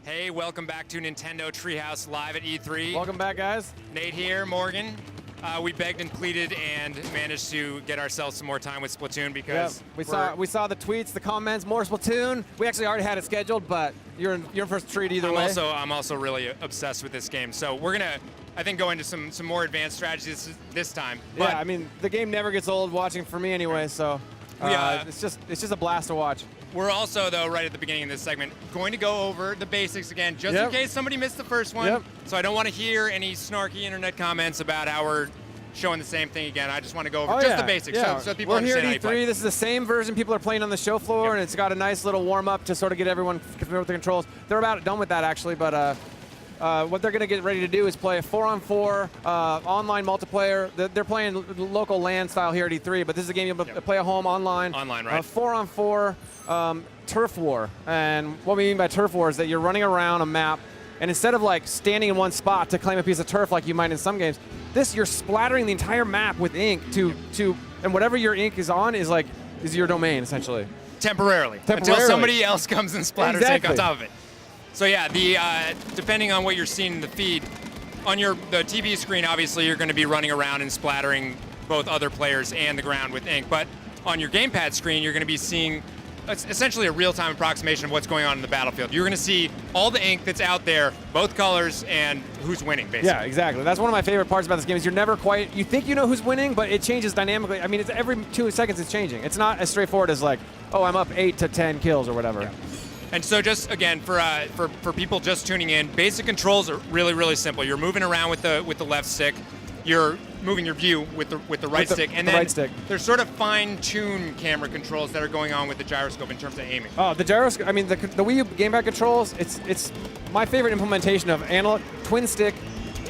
Hey, welcome back to Nintendo Treehouse live at E3. Welcome back, guys. Nate here, Morgan. We begged and pleaded and managed to get ourselves some more time with Splatoon because we saw the tweets, the comments, more Splatoon. We actually already had it scheduled, but you're in for a treat either way. I'm also really obsessed with this game, so we're gonna, I think, go into some more advanced strategies this time. But yeah, I mean the game never gets old watching for me anyway, so it's just a blast to watch. We're also, though, right at the beginning of this segment, going to go over the basics again, just in case somebody missed the first one. So I don't want to hear any snarky internet comments about how we're showing the same thing again. I just want to go over just the basics, so people understand how you play. We're here at E3. This is the same version people are playing on the show floor, and it's got a nice little warm-up to sort of get everyone familiar with the controls. They're about done with that, actually, but what they're going to get ready to do is play a 4-on-4 online multiplayer. They're playing local LAN style here at E3, but this is a game you'll play at home online. Online, right. 4-on-4 turf war. And what we mean by turf war is that you're running around a map, and instead of like standing in one spot to claim a piece of turf like you might in some games, you're splattering the entire map with ink and whatever your ink is on is your domain, essentially. Temporarily. Until somebody else comes and splatters ink on top of it. So yeah, depending on what you're seeing in the feed, on the TV screen, obviously you're going to be running around and splattering both other players and the ground with ink. But on your gamepad screen, you're going to be seeing essentially a real-time approximation of what's going on in the battlefield. You're going to see all the ink that's out there, both colors, and who's winning, basically. Yeah, exactly. That's one of my favorite parts about this game is you're never quite, you think you know who's winning, but it changes dynamically. I mean, it's every 2 seconds it's changing. It's not as straightforward as like, oh, I'm up 8 to 10 kills or whatever. Yeah. And so just, again, for people just tuning in, basic controls are really, really simple. You're moving around with the left stick. You're moving your view with the right stick. And then there's sort of fine-tuned camera controls that are going on with the gyroscope in terms of aiming. Oh, the gyroscope, I mean, the Wii U gamepad controls, it's my favorite implementation of analog, twin stick,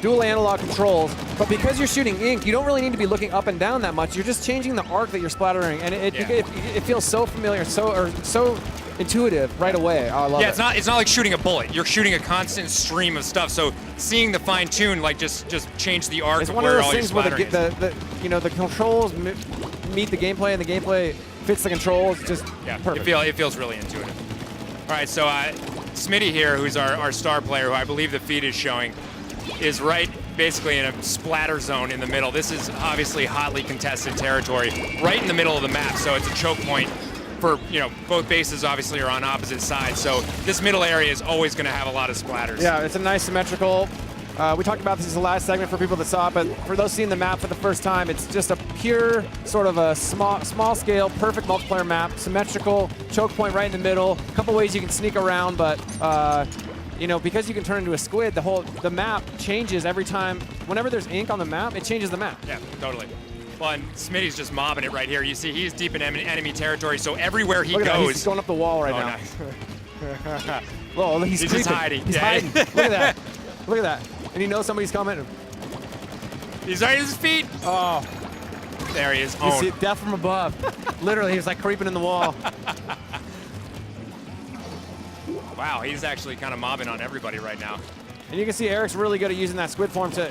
dual analog controls, but because you're shooting ink, you don't really need to be looking up and down that much. You're just changing the arc that you're splattering, and it feels so familiar, so intuitive right away. Oh, I love it. Yeah, it's not like shooting a bullet. You're shooting a constant stream of stuff. So seeing the fine tune, just change the arc of where all your splattering is. The controls meet the gameplay, and the gameplay fits the controls. Just perfect. It feels really intuitive. All right, so Smitty here, who's our star player, who I believe the feed is showing, is right basically in a splatter zone in the middle. This is obviously hotly contested territory, right in the middle of the map. So it's a choke point. For, both bases obviously are on opposite sides, so this middle area is always going to have a lot of splatters. Yeah, it's a nice symmetrical. We talked about this in the last segment for people that saw it, but for those seeing the map for the first time, it's just a pure sort of a small scale, perfect multiplayer map, symmetrical, choke point right in the middle. A couple ways you can sneak around, but because you can turn into a squid, the map changes every time. Whenever there's ink on the map, it changes the map. Yeah, totally. Well, and Smitty's just mobbing it right here. You see, he's deep in enemy territory, so everywhere he goes... He's going up the wall right now. Nice. Well, he's just hiding. He's hiding. Look at that. Look at that. And he knows somebody's coming. He's right at his feet. Oh. There he is. You see it, death from above. Literally, he was like creeping in the wall. Wow, he's actually kind of mobbing on everybody right now. And you can see Eric's really good at using that squid form to,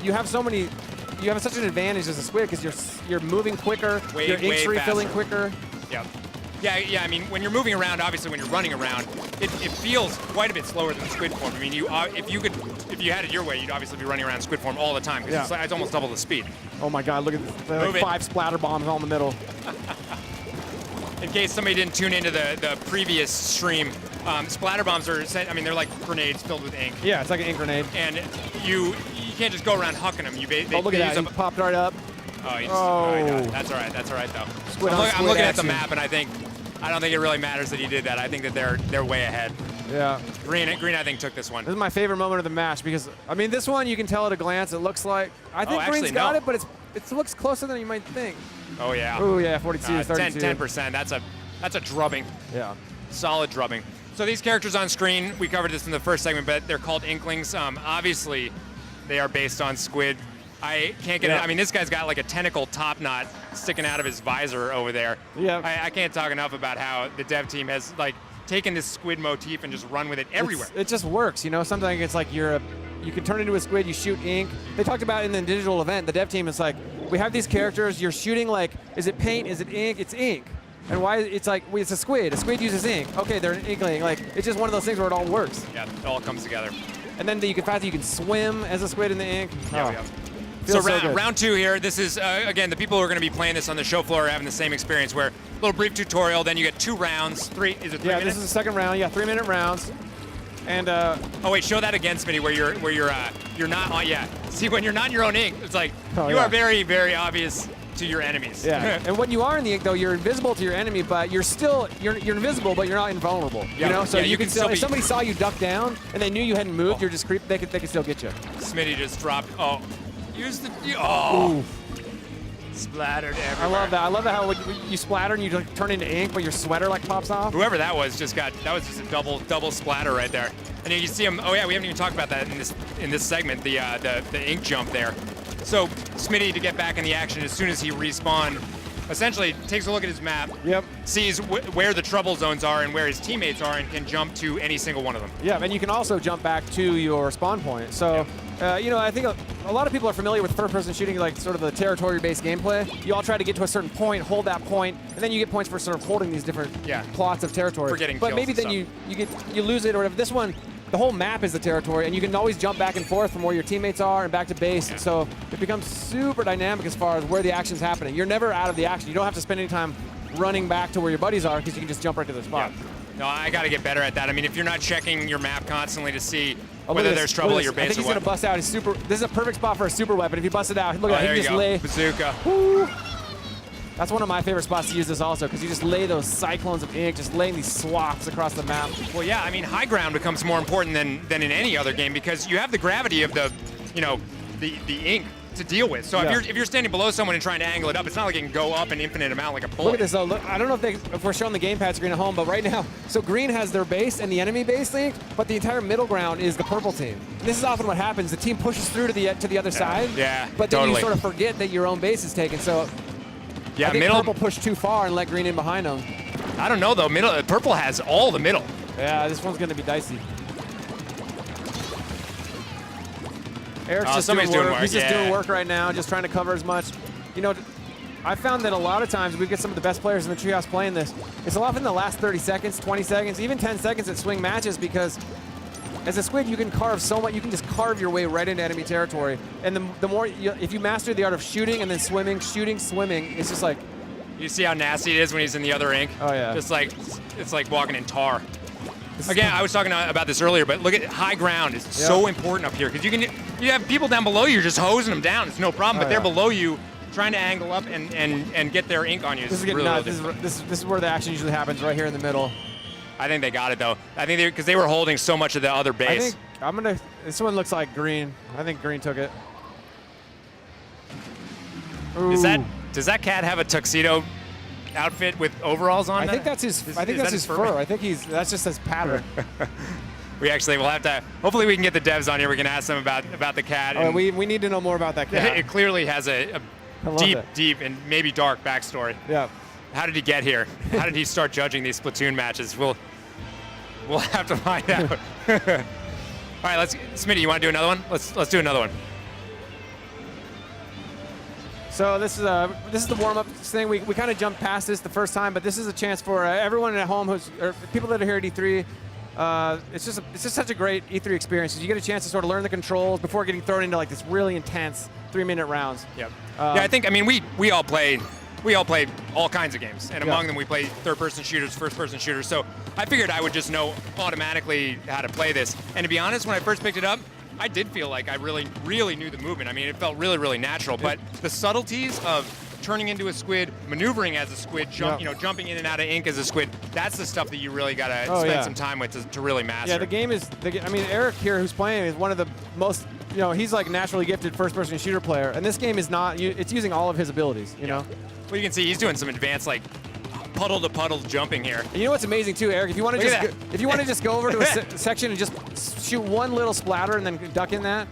you have so many... You have such an advantage as a squid because you're moving quicker, your ink's refilling quicker. Yeah. I mean, when you're moving around, obviously, when you're running around, it feels quite a bit slower than squid form. I mean, if you had it your way, you'd obviously be running around squid form all the time because it's almost double the speed. Oh my God! Look at this, like 5 splatter bombs all in the middle. In case somebody didn't tune into the previous stream, splatter bombs are, they're like grenades filled with ink. Yeah, it's like an ink grenade. And you can't just go around hucking them. Look at that, he popped right up. Oh, that's all right. That's all right, though. I'm looking at the map, and I don't think it really matters that he did that. I think that they're way ahead. Yeah. Green, I think, took this one. This is my favorite moment of the match because, this one you can tell at a glance. It looks like, I think Green's got it, but it looks closer than you might think. Oh, yeah. Oh, yeah, 42, 32. 10%. That's a drubbing. Yeah. Solid drubbing. So these characters on screen, we covered this in the first segment, but they're called Inklings. Obviously, they are based on Squid. I can't get it. This guy's got like a tentacle top knot sticking out of his visor over there. Yeah. I can't talk enough about how the dev team has taken this squid motif and just run with it everywhere. It just works, Sometimes it's like you can turn into a squid, you shoot ink. They talked about in the digital event, the dev team is like, we have these characters, you're shooting is it paint, is it ink? It's ink. And why it's like, it's a squid. A squid uses ink. Okay, they're an inkling. Like, it's just one of those things where it all works. Yeah, it all comes together. And then you can swim as a squid in the ink. Yeah. So round 2 here. This is, again, the people who are going to be playing this on the show floor are having the same experience where a little brief tutorial, then you get 2 rounds. Is it 3 minutes? Yeah, this is the second round. Yeah, 3-minute rounds. And oh wait, show that again, Smitty, where you're not on. Yeah, see, when you're not in your own ink, it's like you are very, very obvious to your enemies. Yeah. And when you are in the ink, though, you're invisible to your enemy, but you're invisible, but you're not invulnerable. You know, so you can still. If somebody saw you duck down and they knew you hadn't moved, you're just creep. They could still get you. Smitty just dropped. Oh, use the. Oh. Ooh. Splattered everywhere. I love that. I love that how you splatter and you like turn into ink, but your sweater like pops off. Whoever that was just a double splatter right there. And you can see him. Oh yeah, we haven't even talked about that in this segment. The ink jump there. So Smitty, to get back in the action as soon as he respawned, essentially takes a look at his map. Yep. Sees where the trouble zones are and where his teammates are, and can jump to any single one of them. Yeah, and you can also jump back to your spawn point. So. You know, I think a lot of people are familiar with first-person shooting, like sort of the territory-based gameplay. You all try to get to a certain point, hold that point, and then you get points for sort of holding these different plots of territory. For getting but maybe then you lose it or whatever. This one, the whole map is the territory, and you can always jump back and forth from where your teammates are and back to base. Yeah. So it becomes super dynamic as far as where the action's happening. You're never out of the action. You don't have to spend any time running back to where your buddies are because you can just jump right to their spot. Yeah. No, I got to get better at that. I mean, if you're not checking your map constantly to see whether there's trouble at your base I think or he's what. going to bust out his super. This is a perfect spot for a super weapon. If you bust it out, look at that. He just lay. Bazooka. Woo. That's one of my favorite spots to use this also, because you just lay those cyclones of ink, just laying these swaths across the map. Well, yeah, I mean, high ground becomes more important than in any other game because you have the gravity of the ink to deal with. So if you're standing below someone and trying to angle it up, it's not like it can go up an infinite amount like a bullet. Look at this though. Look, I don't know if we're showing the gamepad screen at home, but right now, so green has their base and the enemy base link, but the entire middle ground is the purple team. And this is often what happens. The team pushes through to the other side. Yeah, but then you sort of forget that your own base is taken. So yeah, I think purple pushed too far and let green in behind them. I don't know though. Purple has all the middle. Yeah, this one's going to be dicey. Eric's just doing work. He's just doing work right now, just trying to cover as much. You know, I found that a lot of times we get some of the best players in the Treehouse playing this. It's a lot in the last 30 seconds, 20 seconds, even 10 seconds at swing matches because as a squid, you can carve so much. You can just carve your way right into enemy territory. And the more, if you master the art of shooting and then swimming, shooting, swimming, it's just like. You see how nasty it is when he's in the other ink? Oh yeah. Just like, it's like walking in tar. Again, I was talking about this earlier, but look at high ground is so important up here because you have people down below you just hosing them down. It's no problem, but they're below you trying to angle up and get their ink on you. This is getting nuts. This is where the action usually happens, right here in the middle. I think they got it though. I think because they were holding so much of the other base. I think this one looks like green. I think green took it. Does that cat have a tuxedo outfit with overalls on? I think that's his. I think that's his fur. I think that's just his pattern. Will have to. Hopefully, we can get the devs on here. We can ask them about the cat. Oh, we need to know more about that cat. It clearly has a deep and maybe dark backstory. Yeah. How did he get here? How did he start judging these Splatoon matches? We'll have to find out. All right, Smitty, you want to do another one? Let's do another one. So this is the warm-up thing. We kind of jumped past this the first time, but this is a chance for everyone at home or people that are here at E3. It's just such a great E3 experience. You get a chance to sort of learn the controls before getting thrown into like this really intense 3-minute rounds. Yep. I mean we all play all kinds of games, and among them we play third-person shooters, first-person shooters. So I figured I would just know automatically how to play this. And to be honest, when I first picked it up, I did feel like I really, really knew the movement. I mean, it felt really, really natural. But the subtleties of turning into a squid, maneuvering as a squid, jumping in and out of ink as a squid, that's the stuff that you really got to spend some time with to really master. Yeah, the game is, I mean, Eric here who's playing is one of the most, he's like naturally gifted first-person shooter player. And this game is not, it's using all of his abilities, you know? Well, you can see he's doing some advanced, like, puddle-to-puddle jumping here. And you know what's amazing too, Eric? If you want to just go over to a section and just shoot one little splatter and then duck in that,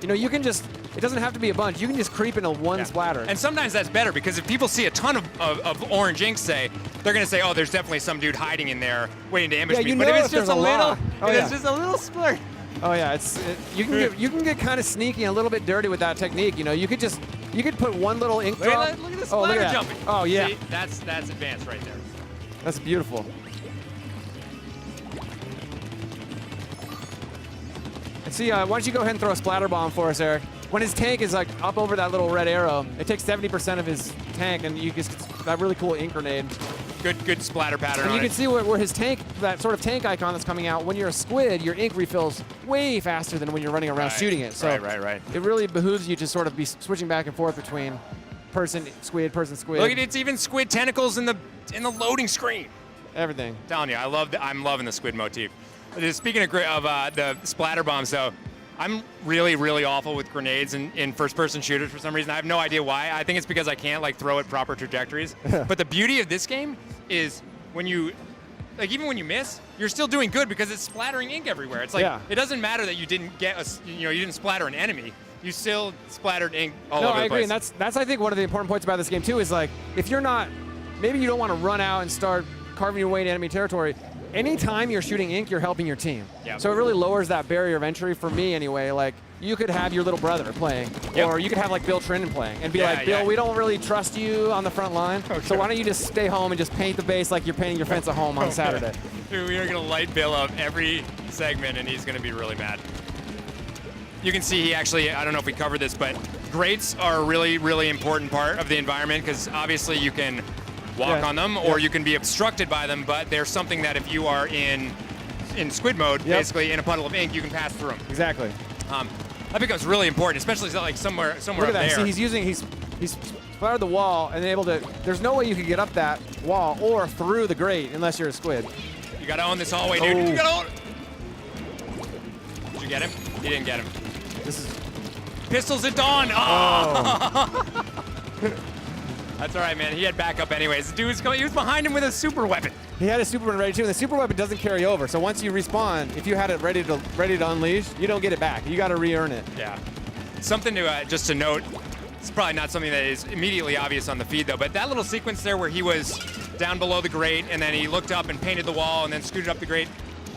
you can just. It doesn't have to be a bunch. You can just creep into one splatter. And sometimes that's better because if people see a ton of orange ink, say, they're going to say, oh, there's definitely some dude hiding in there waiting to ambush me. But if it's just a little, it's just a little splurt. Oh yeah, you can get kind of sneaky and a little bit dirty with that technique. You could just You could put one little ink drop. Look at the splatter jumping. Oh, yeah. See, that's advanced right there. That's beautiful. And see, why don't you go ahead and throw a splatter bomb for us, Eric? When his tank is like up over that little red arrow, it takes 70% of his tank, and you just that really cool ink grenade. Good splatter pattern. And you can see where his tank, that sort of tank icon that's coming out. When you're a squid, your ink refills way faster than when you're running around shooting it. So right. it really behooves you to sort of be switching back and forth between person squid. Look at it's even squid tentacles in the loading screen. Everything. I'm telling you, I'm loving the squid motif. Speaking of the splatter bombs, though, I'm really, really awful with grenades in first-person shooters for some reason. I have no idea why. I think it's because I can't like throw at proper trajectories. But the beauty of this game is when you, like, even when you miss, you're still doing good because it's splattering ink everywhere. It's like it doesn't matter that you didn't get you didn't splatter an enemy. You still splattered ink all over the place. No, I agree, and that's I think one of the important points about this game too is like if you're not, maybe you don't want to run out and start carving your way into enemy territory. Anytime you're shooting ink, you're helping your team. Yep. So it really lowers that barrier of entry for me anyway. Like, you could have your little brother playing, or you could have like Bill Trinan playing and be like, Bill, we don't really trust you on the front line, so why don't you just stay home and just paint the base like you're painting your fence at home on Saturday. Dude, we are going to light Bill up every segment, and he's going to be really mad. You can see he actually, I don't know if we covered this, but grates are a really, really important part of the environment because obviously you can walk on them, or you can be obstructed by them, but there's something that if you are in squid mode, basically in a puddle of ink, you can pass through them. Exactly. That becomes really important, especially like somewhere Look at that. there. See, he's splattered the wall and able to, there's no way you could get up that wall or through the grate unless you're a squid. You gotta own this hallway, dude. You gotta own it. Did you get him? You didn't get him. This is Pistols at dawn. Oh. That's all right, man. He had backup anyways. The dude was coming. He was behind him with a super weapon. He had a super weapon ready too, and the super weapon doesn't carry over. So once you respawn, if you had it ready to unleash, you don't get it back. You got to re-earn it. Yeah. Something to just to note. It's probably not something that is immediately obvious on the feed though, but that little sequence there where he was down below the grate and then he looked up and painted the wall and then scooted up the grate.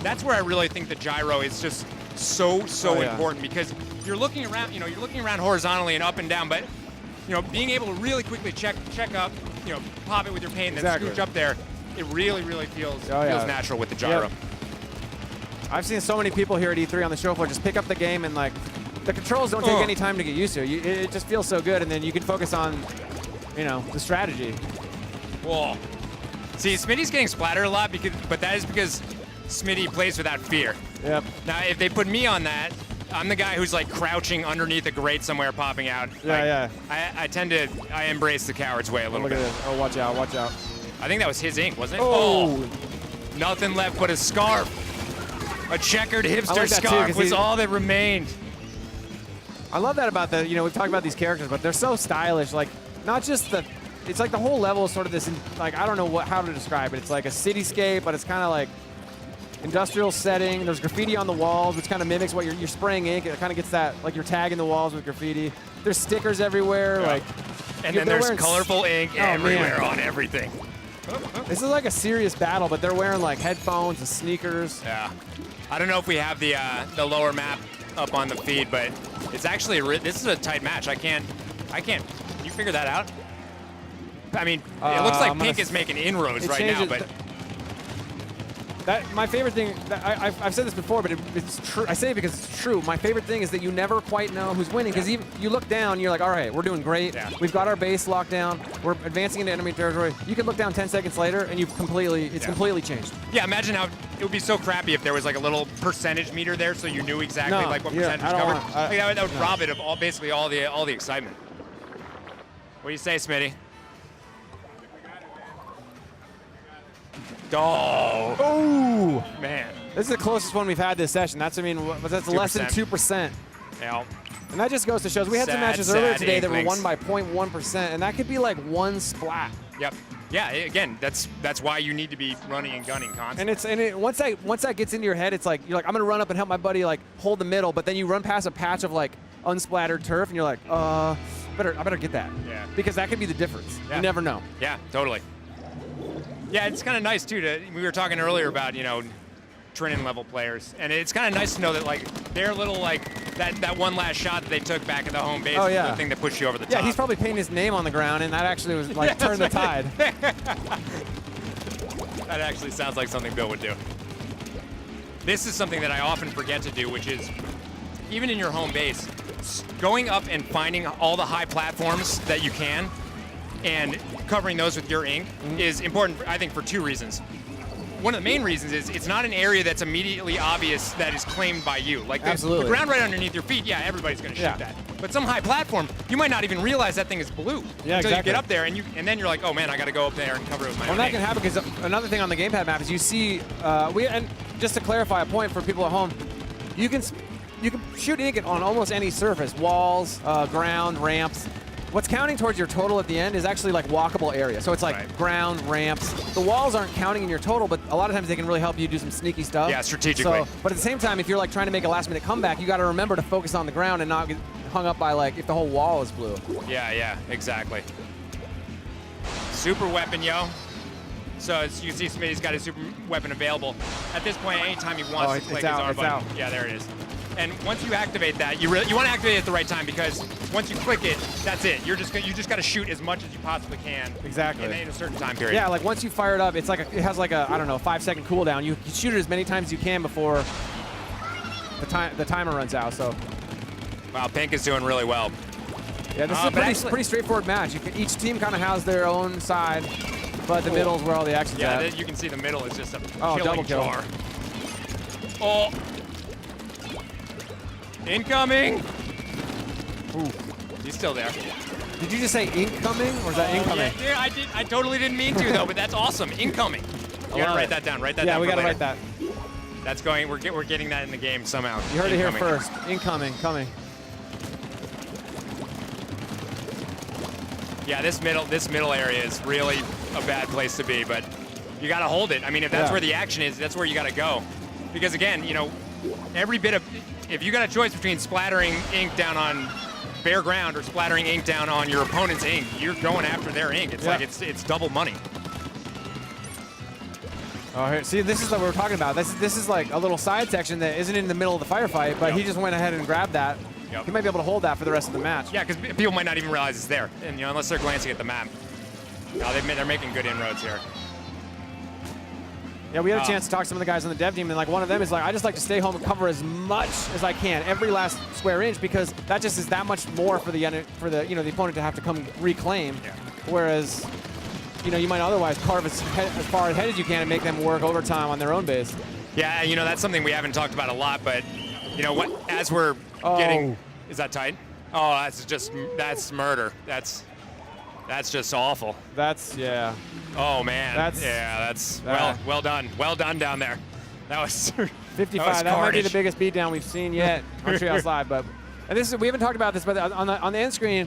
That's where I really think the gyro is just so important because you're looking around. You're looking around horizontally and up and down, but being able to really quickly check up, pop it with your paint and then scooch up there, it really, really feels natural with the gyro. Yep. I've seen so many people here at E3 on the show floor just pick up the game and like, the controls don't take any time to get used to. It just feels so good, and then you can focus on, the strategy. Whoa. See, Smitty's getting splattered a lot, but that is because Smitty plays without fear. Yep. Now, if they put me on that, I'm the guy who's like crouching underneath a grate somewhere popping out. I embrace the coward's way a little bit. Look at this. Oh, watch out, watch out. I think that was his ink, wasn't it? Oh. Nothing left but a scarf. A checkered hipster scarf was all that remained. I love that about we've talked about these characters, but they're so stylish. Like, not just it's like the whole level is sort of this, like, I don't know how to describe it. It's like a cityscape, but it's kind of like industrial setting. There's graffiti on the walls, which kind of mimics what you're spraying ink. It kind of gets that, like, you're tagging the walls with graffiti. There's stickers everywhere, and then there's colorful ink everywhere on everything. This is like a serious battle, but they're wearing like headphones and sneakers. Yeah, I don't know if we have the lower map up on the feed, but it's actually this is a tight match. I can't. Can you figure that out? I mean, it looks like Pink is making inroads right now, but. My favorite thing, I've said this before, but it's true. I say it because it's true. My favorite thing is that you never quite know who's winning because you look down and you're like, all right, we're doing great. Yeah. We've got our base locked down. We're advancing into enemy territory. You can look down 10 seconds later and it's completely changed. Yeah, imagine how it would be so crappy if there was like a little percentage meter there so you knew exactly what percentage was covered. That would rob it of basically all the excitement. What do you say, Smitty? Oh, man. This is the closest one we've had this session. That's less than 2%. Yeah. And that just goes to show we had some matches earlier today that were won by 0.1%, and that could be like one splat. Yep. Yeah, again, that's why you need to be running and gunning constantly. Once that gets into your head, it's like, you're like, I'm going to run up and help my buddy like hold the middle, but then you run past a patch of like unsplattered turf, and you're like, I better get that. Yeah. Because that could be the difference. Yeah. You never know. Yeah, totally. Yeah, it's kind of nice too. We were talking earlier about Trinan level players, and it's kind of nice to know that like their little like that one last shot that they took back at the home base is the thing that pushed you over the top. Yeah, he's probably painting his name on the ground, and that actually was like turned the tide. That actually sounds like something Bill would do. This is something that I often forget to do, which is even in your home base, going up and finding all the high platforms that you can and covering those with your ink is important, I think, for 2 reasons. One of the main reasons is it's not an area that's immediately obvious that is claimed by you. Like the ground right underneath your feet, yeah, everybody's going to shoot that. But some high platform, you might not even realize that thing is blue until you get up there, and then you're like, oh man, I got to go up there and cover it with my own that ink. can happen because another thing on the gamepad map is you see, and just to clarify a point for people at home, you can shoot ink on almost any surface, walls, ground, ramps. What's counting towards your total at the end is actually like walkable area. So it's like ground, ramps. The walls aren't counting in your total, but a lot of times they can really help you do some sneaky stuff. Yeah, strategically. But at the same time, if you're like trying to make a last minute comeback, you got to remember to focus on the ground and not get hung up by like if the whole wall is blue. Yeah, exactly. Super weapon, yo. So as you can see, Smitty's got his super weapon available. At this point, anytime he wants to click his R button. Yeah, there it is. And once you activate that, you want to activate it at the right time, because once you click it, that's it. You just got to shoot as much as you possibly can. Exactly. In a certain time period. Yeah, like once you fire it up, it's like it has like a, I don't know, 5-second cooldown. You shoot it as many times as you can before the timer runs out. So. Wow, Pink is doing really well. Yeah, this is a pretty straightforward match. Each team kind of has their own side, but the middle is where all the action's at. Yeah, you can see the middle is just a double kill. jar. Oh. Incoming! Ooh. He's still there. Did you just say incoming, or is that incoming? Yeah, I did. I totally didn't mean to though, but that's awesome. Incoming. You gotta write that down. Write that down. Yeah, we gotta later. write that. That's going. We're getting that in the game somehow. You heard it here first. Incoming, coming. Yeah, this middle area is really a bad place to be, but you gotta hold it. I mean, if that's where the action is, that's where you gotta go. Because again, you know, every bit of, if you got a choice between splattering ink down on bare ground or splattering ink down on your opponent's ink, you're going after their ink. It's like it's double money. Oh, here, see, this is what we're talking about. This is like a little side section that isn't in the middle of the firefight, but he just went ahead and grabbed that. He might be able to hold that for the rest of the match. Yeah, because people might not even realize it's there, and unless they're glancing at the map. No, they're making good inroads here. Yeah, we had a chance to talk to some of the guys on the dev team, and like one of them is like, I just like to stay home and cover as much as I can, every last square inch, because that just is that much more for the the opponent to have to come reclaim. Yeah. Whereas, you might otherwise carve as far ahead as you can and make them work overtime on their own base. Yeah, that's something we haven't talked about a lot, but as we're getting, is that tight? Oh, that's murder. That's just awful. Yeah. Oh man. That's well done. Well done down there. That was 55. That might be the biggest beatdown we've seen yet on Treehouse Live. But we haven't talked about this, but on the end screen,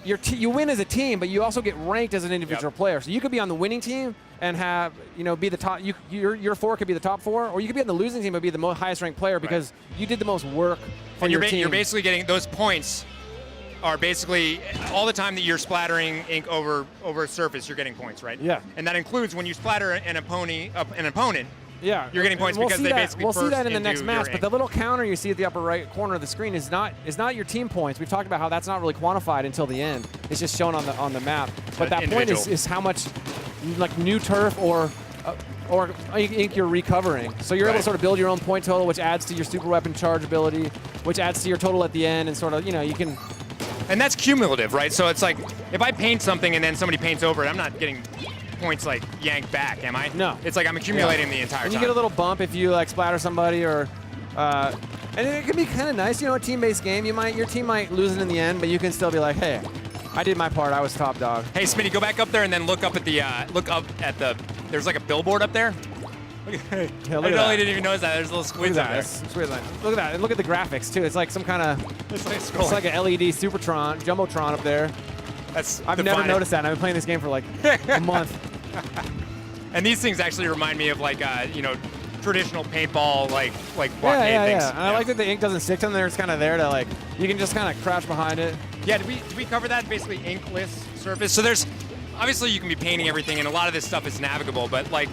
you win as a team, but you also get ranked as an individual player. So you could be on the winning team and have be the top. Your 4 could be the top 4, or you could be on the losing team and be the highest ranked player because you did the most work for your team. You're basically getting those points. Are basically all the time that you're splattering ink over a surface, you're getting points, right? Yeah. And that includes when you splatter an opponent. Yeah. You're getting points because they basically we'll see that in the next match. But the little counter you see at the upper right corner of the screen is not your team points. We've talked about how that's not really quantified until the end. It's just shown on the map. But that point is how much like new turf or ink you're recovering. So you're able to sort of build your own point total, which adds to your super weapon charge ability, which adds to your total at the end, and sort of you can. And that's cumulative, right? So it's like, if I paint something and then somebody paints over it, I'm not getting points like yanked back, am I? No. It's like I'm accumulating the entire time. And you get a little bump if you like splatter somebody, or and it can be kind of nice, a team-based game. Your team might lose it in the end, but you can still be like, hey, I did my part. I was top dog. Hey, Smitty, go back up there and then look up at the there's like a billboard up there. Yeah, I totally didn't even notice that. There's a little squids up there. Look at that. And look at the graphics, too. It's like some kind of... It's like an LED Supertron, Jumbotron up there. I've never noticed that. I've been playing this game for like a month. And these things actually remind me of like, traditional paintball, like blockade things. Yeah. And I like that the ink doesn't stick to them there. It's kind of there to like... You can just kind of crouch behind it. Yeah, did we cover that? Basically inkless surface. So there's... Obviously, you can be painting everything, and a lot of this stuff is navigable, but like...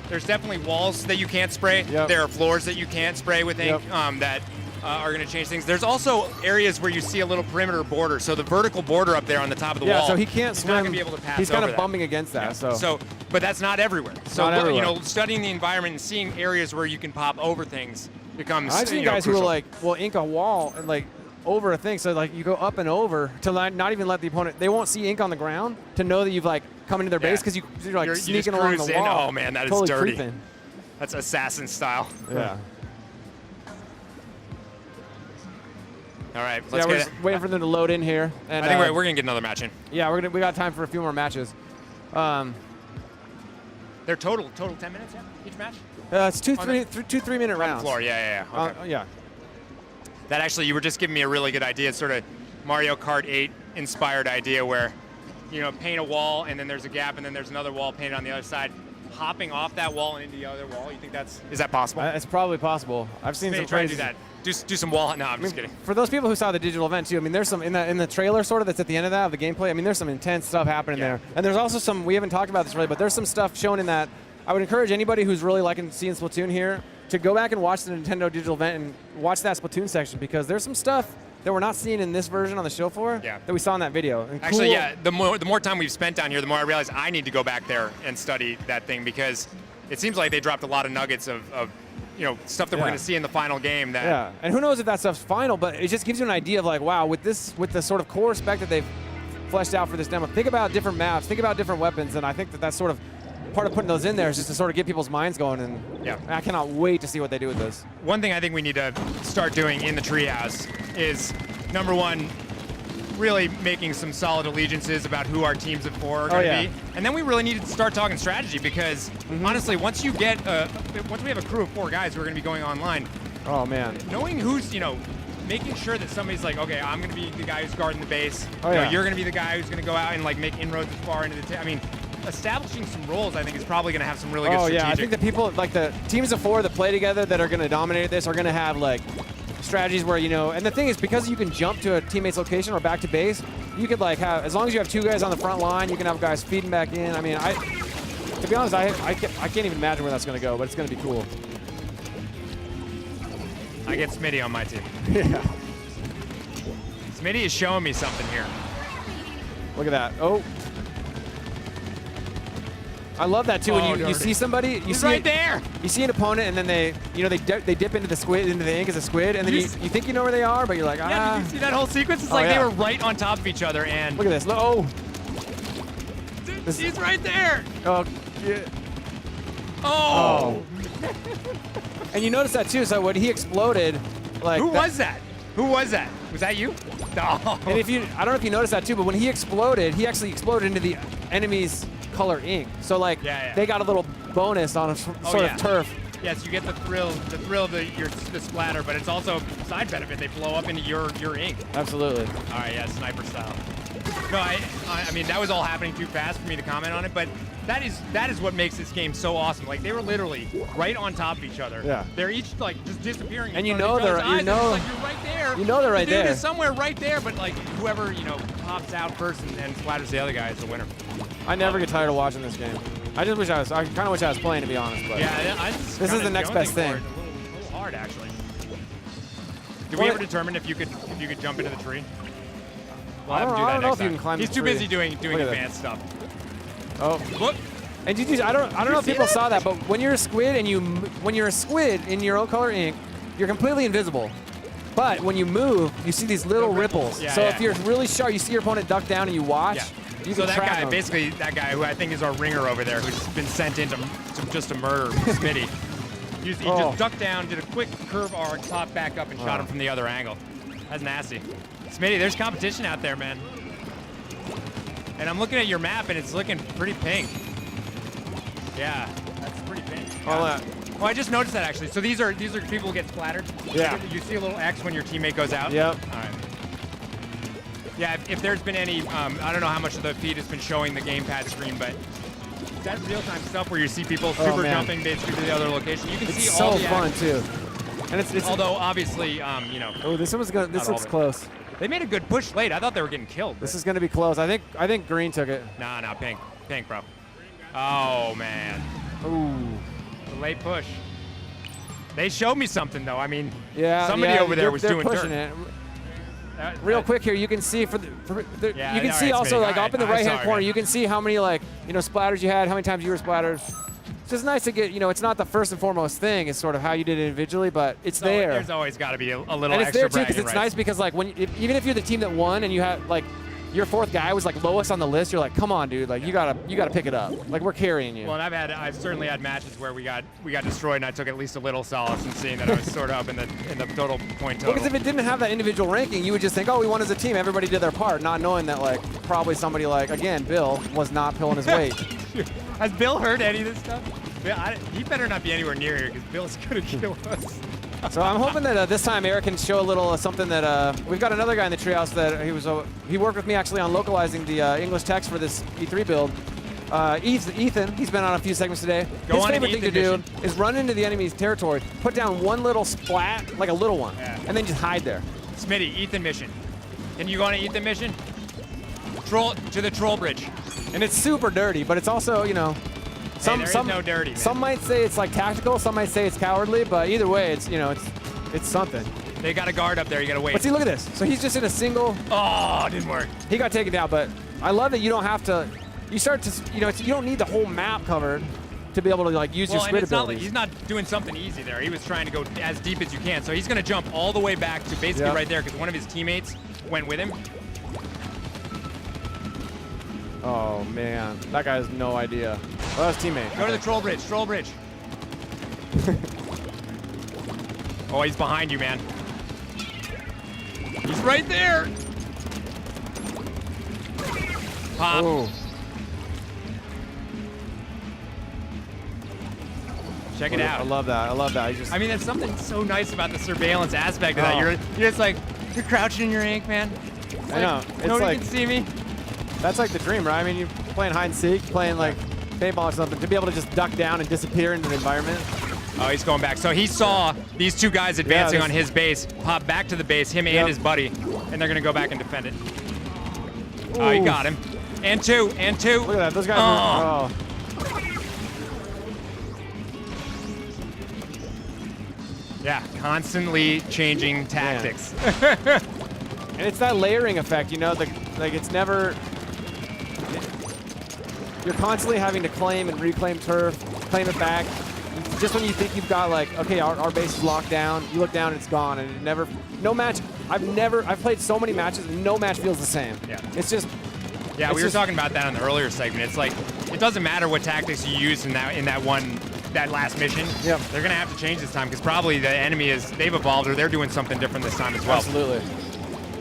There's definitely walls that you can't spray. Yep. There are floors that you can't spray with ink that are going to change things. There's also areas where you see a little perimeter border. So the vertical border up there on the top of the wall. Yeah, so he can't swim. He's not going to be able to pass He's kind over of that. bumping against that. So, but that's not everywhere. So Not everywhere. you know, studying the environment and seeing areas where you can pop over things becomes. I've seen guys who will like ink a wall and like over a thing. So like you go up and over to not even let the opponent. They won't see ink on the ground to know that you've like come into their base because you're like sneaking along the wall. Oh man, that is totally dirty. Creeping. That's assassin style. Yeah. All right, let's we're get just waiting for them to load in here. And, I think we're gonna get another match in. Yeah, we got time for a few more matches. They're total 10 minutes each match. It's two 3-minute rounds. Floor, yeah. Okay. Yeah. That actually, you were just giving me a really good idea. It's sort of Mario Kart 8 inspired idea where, you know, paint a wall and then there's a gap and then there's another wall painted on the other side. Hopping off that wall and into the other wall. You think is that possible? It's probably possible. I've seen some try to crazy. do that. Do some wall. No, I'm just kidding. For those people who saw the digital event too, I mean, there's some in the trailer sort of that's at the end of that of the gameplay. I mean, there's some intense stuff happening there, and there's also some we haven't talked about this really, but there's some stuff shown in that. I would encourage anybody who's really liking seeing Splatoon here to go back and watch the Nintendo digital event and watch that Splatoon section because there's some stuff that we're not seeing in this version on the show floor that we saw in that video. And actually, yeah, the more time we've spent down here, the more I realize I need to go back there and study that thing because it seems like they dropped a lot of nuggets of you know, stuff that we're going to see in the final game. That and who knows if that stuff's final, but it just gives you an idea of like, wow, with the sort of core spec that they've fleshed out for this demo, think about different maps, think about different weapons, and I think that's sort of part of putting those in there is just to sort of get people's minds going, and I cannot wait to see what they do with this. One thing I think we need to start doing in the Treehouse is, number one, really making some solid allegiances about who our teams of four are going to be. And then we really need to start talking strategy because, honestly, once we have a crew of 4 guys who are going to be going online, oh man, knowing who's, you know, making sure that somebody's like, okay, I'm going to be the guy who's guarding the base. Oh, you know, you're going to be the guy who's going to go out and like make inroads as far into the I mean, establishing some roles, I think, is probably going to have some really good strategic. I think the people, like the teams of 4 that play together that are going to dominate this are going to have like strategies where, you know, and the thing is because you can jump to a teammate's location or back to base, you could like have, as long as you have 2 guys on the front line, you can have guys feeding back in. I mean, to be honest, I can't even imagine where that's going to go, but it's going to be cool. I get Smitty on my team. Yeah. Smitty is showing me something here. Look at that. Oh. I love that too. When you see somebody, He's right there. You see an opponent, and then they dip into the ink as a squid, and then you think you know where they are, but you're like, Yeah, did you see that whole sequence? It's like they were right on top of each other, and look at this. Oh, he's right there. Oh, yeah. Oh. And you notice that too. So when he exploded, like was that? Who was that? Was that you? No. And I don't know if you noticed that too, but when he exploded, he actually exploded into the enemy's color ink. So like they got a little bonus on a sort of turf. Yes, you get the thrill of the splatter, but it's also side benefit. They blow up into your ink. Absolutely. All right, yeah, sniper style. No, I mean that was all happening too fast for me to comment on it, but that is what makes this game so awesome. Like they were literally right on top of each other. Yeah. They're each like just disappearing. And you're right there. You know they're right there. Dude is somewhere right there, but like whoever pops out first and splatters the other guy is the winner. I never get tired of watching this game. I kind of wish I was playing, to be honest. But yeah, this is the next best thing. It's a little hard actually. Did we ever determine if you could jump into the tree? We'll have to do that next time. You can climb He's the too tree. busy doing advanced stuff. Oh, look! And I don't know if people saw that, but when you're a squid in your own color ink, you're completely invisible. But when you move, you see these little ripples. Yeah, so if you're really sharp, you see your opponent duck down and you watch. You can track him. Basically that guy who I think is our ringer over there, who's been sent in to murder Smitty. He just ducked down, did a quick curve arc, popped back up, and shot him from the other angle. That's nasty. Smitty, there's competition out there, man. And I'm looking at your map, and it's looking pretty pink. Yeah, that's pretty pink. Oh, I just noticed that actually. So these are people who get splattered. Yeah. You see a little X when your teammate goes out. Yep. All right. Yeah, if there's been any, I don't know how much of the feed has been showing the gamepad screen, but that's real-time stuff where you see people super jumping basically to the other location. You can see all the fun too. And it's although obviously, Oh, this looks close. They made a good push late. I thought they were getting killed. This is going to be close. I think green took it. Nah, pink, bro. Oh man. Ooh. a late push. They showed me something though. I mean, yeah, somebody over there was they're doing pushing dirt. it. Real quick here, you can see you can see also like up in the right-hand corner, you can see how many splatters you had, how many times you were splattered. It's just nice to get, it's not the first and foremost thing. It's sort of how you did it individually, but it's there. There's always got to be a little and it's extra there too because it's rights. nice because like even if you're the team that won and you have like your fourth guy was like lowest on the list, you're like, come on, dude, like you gotta pick it up. Like we're carrying you. Well, and I've certainly had matches where we got destroyed, and I took at least a little solace in seeing that I was sort of up in the total point total. Because if it didn't have that individual ranking, you would just think, oh, we won as a team. Everybody did their part, not knowing that like probably somebody like again Bill was not pulling his weight. Has Bill heard any of this stuff? He better not be anywhere near here because Bill's gonna kill us. So I'm hoping that this time Eric can show a little something that we've got another guy in the Treehouse that he worked with me actually on localizing the English text for this E3 build. Ethan, he's been on a few segments today. His favorite thing to do is run into the enemy's territory, put down one little splat, like a little one, and then just hide there. Smitty, Ethan mission. Can you go on an Ethan mission? To the troll bridge. And it's super dirty, but it's also, some no dirty, man. Some might say it's like tactical, some might say it's cowardly, but either way, it's it's something. They got a guard up there. You gotta wait. But see, look at this. So he's just in a single. Oh, it didn't work. He got taken down, but I love that you don't have to. You start to, you don't need the whole map covered to be able to like use your squid abilities. He's not doing something easy there. He was trying to go as deep as you can. So he's gonna jump all the way back to basically right there because one of his teammates went with him. Oh man, that guy has no idea. Well, that was teammate. Go to the troll bridge. Troll bridge. Oh, he's behind you, man. He's right there. Pop. Ooh. Check it out. I love that. I love that. I mean, there's something so nice about the surveillance aspect of that. You're just like, you're crouching in your ink, man. I know. It's nobody like, can see me. That's like the dream, right? I mean, you're playing hide and seek, playing like paintball or something, to be able to just duck down and disappear into the environment. Oh, he's going back. So he saw these two guys advancing on his base, pop back to the base, him and his buddy, and they're going to go back and defend it. Ooh. Oh, he got him. And two. Look at that. Those guys are... Yeah, constantly changing tactics. And it's that layering effect, like it's never... You're constantly having to claim and reclaim turf, claim it back. Just when you think you've got like, okay, our base is locked down, you look down and it's gone, and it never, no match, I've played so many matches and no match feels the same. Yeah. It's just... Yeah, we were talking about that in the earlier segment. It's like, it doesn't matter what tactics you use in that last mission. Yep. They're gonna have to change this time because probably the enemy they've evolved or they're doing something different this time as well. Absolutely.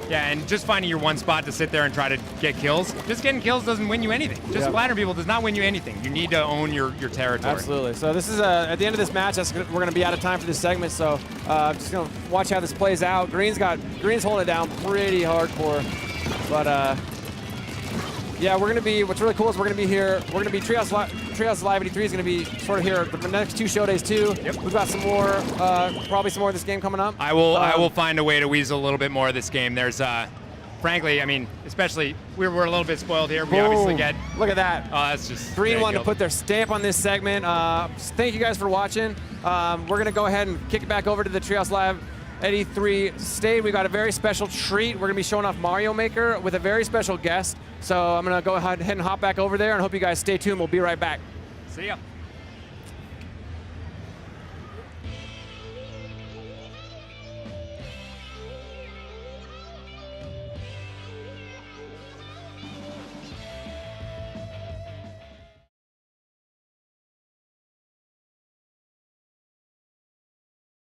Yeah, and just finding your one spot to sit there and try to get kills. Just getting kills doesn't win you anything. Just splattering people does not win you anything. You need to own your territory. Absolutely. So this is we're going to be out of time for this segment. So just going to watch how this plays out. Green's holding it down pretty hardcore, but yeah, we're going to be. What's really cool is we're going to be here. We're going to be Treehouse Live 83 is going to be sort of here the next two show days too. Yep. We've got some more, probably some more of this game coming up. I will find a way to weasel a little bit more of this game. There's, frankly, I mean, especially we're a little bit spoiled here. We obviously get. Look at that. Oh, that's just. Green wanted to put their stamp on this segment. Thank you guys for watching. We're going to go ahead and kick it back over to the Treehouse Live 83 stage. We got a very special treat. We're going to be showing off Mario Maker with a very special guest. So I'm going to go ahead and hop back over there and hope you guys stay tuned. We'll be right back. See ya.